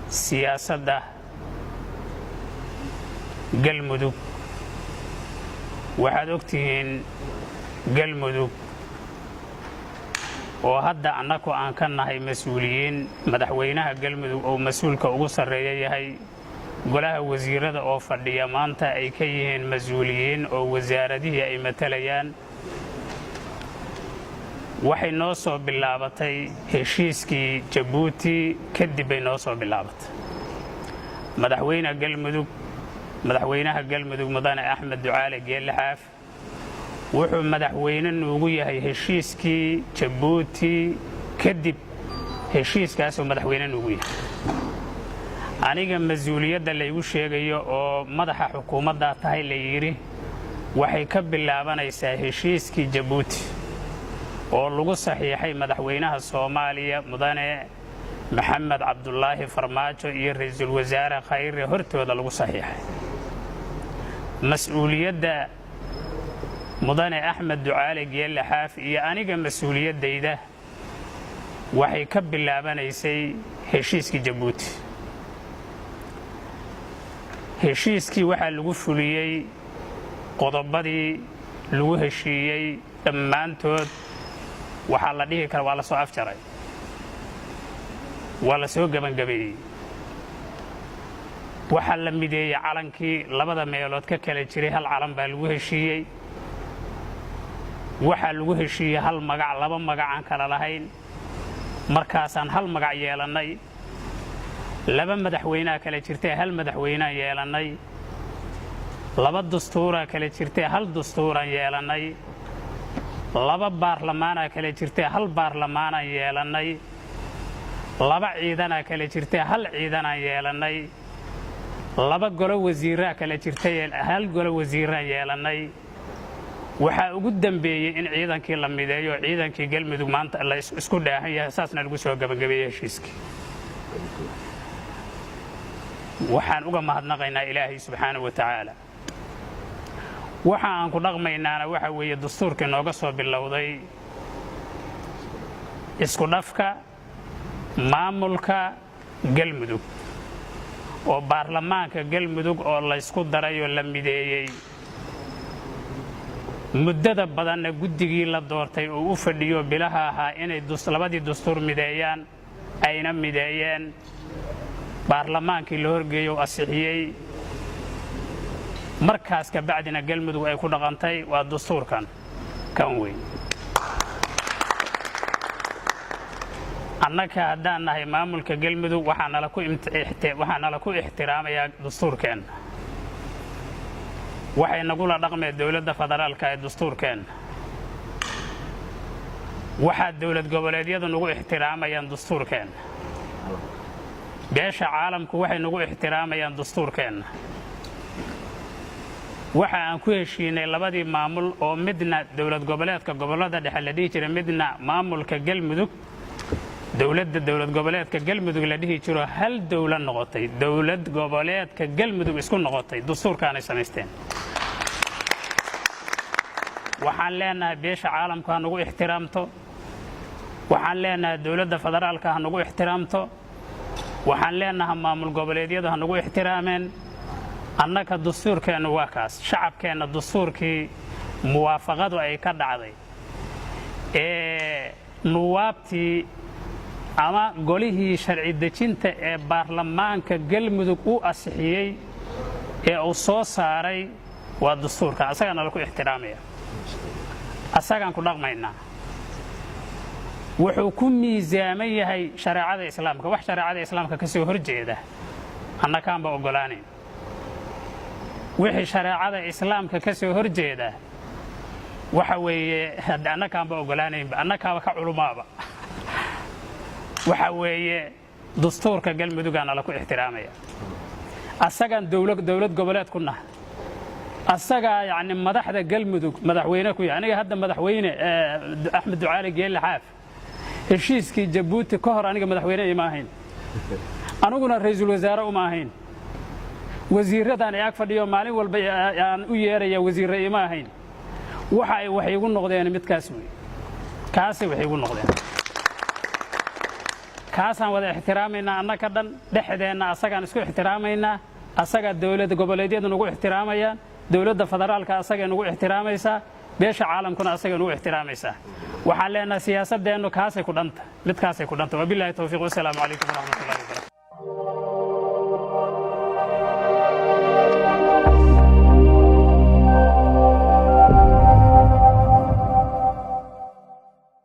siyaasadda galmudug waxaad ogtihiin galmudug oo hadda annagu aan ka nahay mas'uuliyiin madaxweynaha galmudug oo mas'uulka ugu sarreeya yahay golaha wasiirada oo fadhiya maanta ay ka yihiin mas'uuliyiin oo wasaaradihii ay matalayaan waxay noo soo bilaabatay heshiiskii Jabuuti kadib bay noo soo bilaabatay madaxweynaha galmudug mudane Axmed Ducaale Geelle Xaaf wuxuu madaxweyne nuugu yahay heshiiskii Jabuuti kadib heshiiskaas oo madaxweyne nuugu yahay aniga mas'uuliyadda la igu sheegayo oo madaxa xukuumadda tahay la yiri waxay ka bilaabanaysaa heshiiskii Jabuuti oo lagu saxiixay madaxweynaha Soomaaliya mudane Maxamed Cabdullaahi Farmaajo iyo ra'iisul wasaare Khayre hortooda lagu saxiixay mas'uuliyadda mudane Axmed Ducaale Geelle Xaaf iyo aniga mas'uuliyadayda waxay ka bilaabanaysay heshiiskii Jabuuti heshiiskii waxaa lagu fuliyay qodobadii lagu heshiiyay dhammaantood waxaa la dhihi karaa waa la soo afjaray waa la soo gabangabeeyey waxaa la mideeyey calankii labada meelood ka kala jiray hal calan baa lagu heshiiyey waxaa lagu heshiiyey hal magac laba magac aan kala lahayn markaasaan hal magac yeelannay laba madaxweynaha kala jirtay hal madaxweynaan yeelannay laba dastuuraa kala jirtay hal dastuuraan yeelannay laba baarlamaanaa kala jirtay hal baarlamaanaan yeelannay laba ciidanaa kala jirtay hal ciidanaan yeelannay laba golo wasiiraa kala jirtay hal golo wasiiraan yeelannay waxaa ugu dambeeyey in ciidankii la mideeyo ciidankii galmudug maanta la isku dhaahan yahay saasna lagu soo gabangabeeyey heshiiskii waxaan uga mahadnaqaynaa ilaahay subxaanahu wa tacaala waxa aan ku dhaqmaynaana waxa weeye dastuurkii nooga soo bilowday isku dhafka maamulka galmudug oo baarlamaanka galmudug oo la isku daray oo la mideeyey muddada badanna guddigii la doortay oo u fadhiyo bilaha ahaa inay labadii dastuur mideeyaan ayna mideeyeen baarlamaankii la horgeeyo asixiyey markaas ka bacdina galmudug ay ku dhaqantay waa dastuurkan kan weyn annaka haddaan nahay maamulka galmudug waxaa nala ku ixtiraamayaa dastuurkeenna waxay nagula dhaqmeen dowladda federaalka ee dastuurkeenna waxaa dowlad goboleedyadu nagu ixtiraamayaan dastuurkeenna beesha caalamku waxay nagu ixtiraamayaan dastuurkeenna waxa aan ku heshiinay labadii maamul oo midna dowlad goboleedka gobolada dhexe la dhihi jiray midna maamulka galmudug dowlad goboleedka galmudug la dhihi jiro hal dowlad noqotay dowlad goboleedka galmudug isku noqotay dastuurkaanay samaysteen waxaan leenahay beesha caalamka ha nagu ixtiraamto waxaan leenahay dowladda federaalka ha nagu ixtiraamto waxaan leenahay maamul goboleedyadu ha nagu ixtiraameen annaka dastuurkeennu waa kaas shacabkeenna dastuurkii muwaafaqadu ay ka dhacday ee nuwaabtii ama golihii sharci dejinta ee baarlamaanka galmudug u asixiyey ee uu soo saaray waa dastuurkan asagaa nala ku ixtiraamaya asagaan ku dhaqmaynaa wuxuu ku miisaaman yahay shareecada islaamka wax shareecada islaamka ka soo horjeeda annakaanba oggolaanayn wixii shareecada islaamka ka soo horjeeda waxa weeye annakaanba oggolaanaynba annakaaba ka culumaaba waxa weeye dastuurka galmudugaa nala ku ixtiraamaya asagaan dowlad goboleed ku nahay asagaa yacni madaxda galmudug madaxweyne ku yahay aniga hadda madaxweyne Axmed Ducaale Geelle Xaaf heshiiskii Jabuuti ka hor aniga madaxweyne ima ahayn aniguna ra'iisul wasaare uma ahayn wasiiradan ay ag fadhiyo maalin walba aan u yeeraya wasiirra ima ahayn waxay igu noqdeen midkaas weey kaasi waxay igu noqdeen kaasaan wada ixtiraamayna annaka dhan dhexdeena asagaan isku ixtiraamayna asaga dawladda goboleedyada nagu ixtiraamayaan dawladda federaalka asaga nagu ixtiraamaysa beesha caalamkuna asaga nagu ixtiraamaysa waxaan leenahay siyaasadeennu kaasay ku dhanta midkaasay ku dhanta wabillahi tawfiiq wassalaamu calaykum warahmatullahi